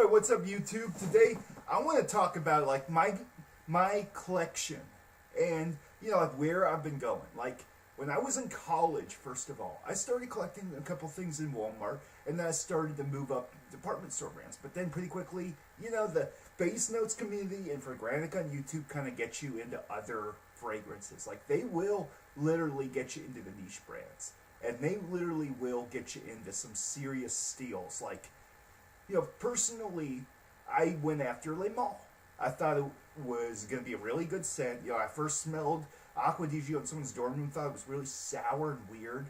Alright, what's up YouTube? Today I want to talk about like my collection and like where I've been going. Like when I was in college, first of all, I started collecting a couple things in Walmart, and then I started to move up department store brands. But then pretty quickly, the base notes community and Fragrantic on YouTube kind of get you into other fragrances. Like they will literally get you into the niche brands, and they literally will get you into some serious steals. Like, personally, I went after Le Male. I thought it was going to be a really good scent. I first smelled Aqua di Gio in someone's dorm room, thought it was really sour and weird.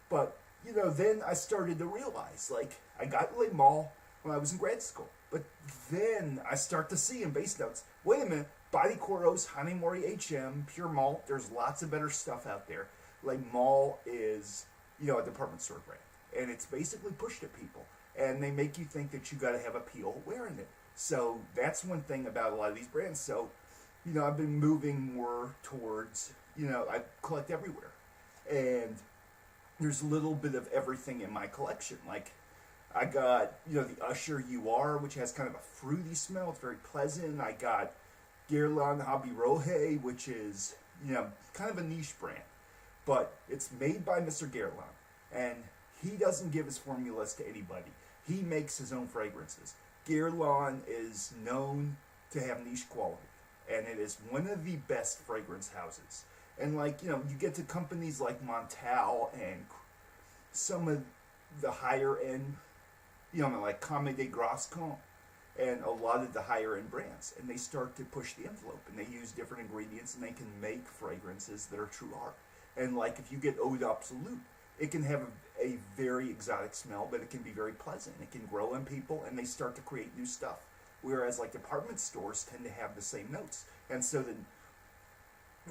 But, then I started to realize, like, I got Le Male when I was in grad school. But then I start to see in base notes, wait a minute, Body Coros, Hanamori HM, Pure Malt, there's lots of better stuff out there. Le Male is, a department store brand. And it's basically pushed at people. And they make you think that you got to have appeal wearing it. So that's one thing about a lot of these brands. So, I've been moving more towards, I collect everywhere. And there's a little bit of everything in my collection. Like, I got, the Usher UR, which has kind of a fruity smell. It's very pleasant. I got Guerlain Hobby Roje, which is, kind of a niche brand. But it's made by Mr. Guerlain. And he doesn't give his formulas to anybody. He makes his own fragrances. Guerlain is known to have niche quality, and it is one of the best fragrance houses. And you get to companies like Montal and some of the higher end, like Comme des Grands Camps, and a lot of the higher end brands, and they start to push the envelope, and they use different ingredients, and they can make fragrances that are true art. And if you get Eau d'Absolu, it can have a very exotic smell, but it can be very pleasant. It can grow on people, and they start to create new stuff. Whereas department stores tend to have the same notes. And so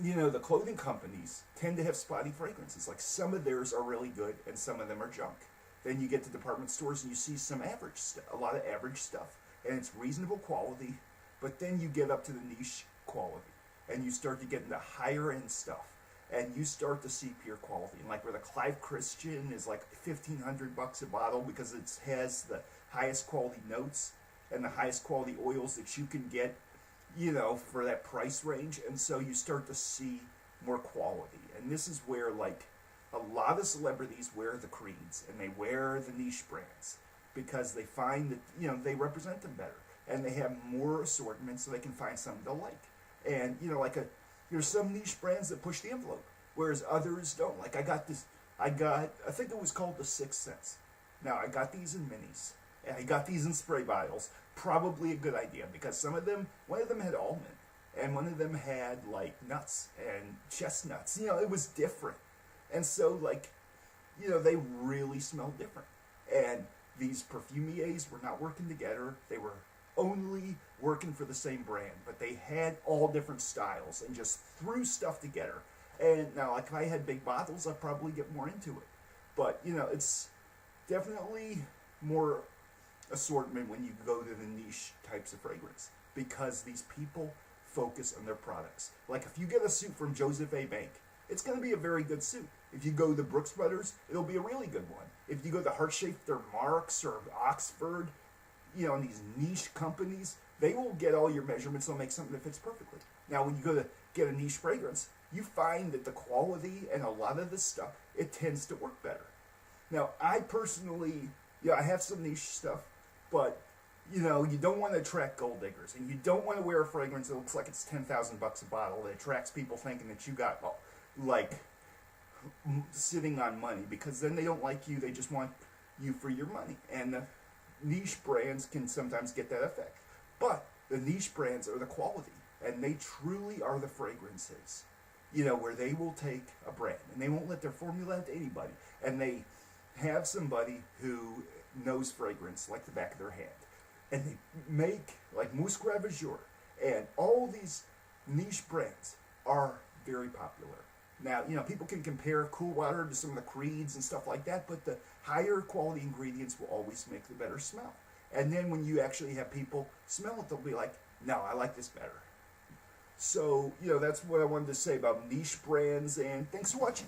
the clothing companies tend to have spotty fragrances. Like some of theirs are really good, and some of them are junk. Then you get to department stores, and you see some average stuff, a lot of average stuff. And it's reasonable quality, but then you get up to the niche quality, and you start to get into higher end stuff. And you start to see pure quality. And where the Clive Christian is $1,500 a bottle because it has the highest quality notes and the highest quality oils that you can get, for that price range. And so you start to see more quality. And this is where a lot of celebrities wear the creeds and they wear the niche brands because they find that, they represent them better. And they have more assortment so they can find something to like. And, there's some niche brands that push the envelope, whereas others don't. I think it was called the Sixth Sense. Now, I got these in minis, and I got these in spray bottles. Probably a good idea, because one of them had almond, and one of them had, nuts and chestnuts. It was different. And so, they really smelled different. And these perfumiers were not working together. They were only working for the same brand, but they had all different styles and just threw stuff together. And now, if I had big bottles, I'd probably get more into it. But, it's definitely more assortment when you go to the niche types of fragrance, because these people focus on their products. If you get a suit from Joseph A. Bank, it's going to be a very good suit. If you go to the Brooks Brothers, it'll be a really good one. If you go to Heart-Shaped or Marks or Oxford, and these niche companies, they will get all your measurements. They'll make something that fits perfectly. Now, when you go to get a niche fragrance, you find that the quality and a lot of this stuff, it tends to work better. Now, I personally, I have some niche stuff, but, you don't want to attract gold diggers, and you don't want to wear a fragrance that looks like it's $10,000 a bottle that attracts people thinking that you got, sitting on money, because then they don't like you. They just want you for your money. And niche brands can sometimes get that effect. But the niche brands are the quality, and they truly are the fragrances, where they will take a brand, and they won't let their formula out to anybody. And they have somebody who knows fragrance like the back of their hand. And they make, Mousse Ravageur, and all these niche brands are very popular. Now, people can compare Cool Water to some of the creeds and stuff like that, but the higher quality ingredients will always make the better smell. And then when you actually have people smell it, they'll be like, no, I like this better. So, that's what I wanted to say about niche brands, and thanks for watching.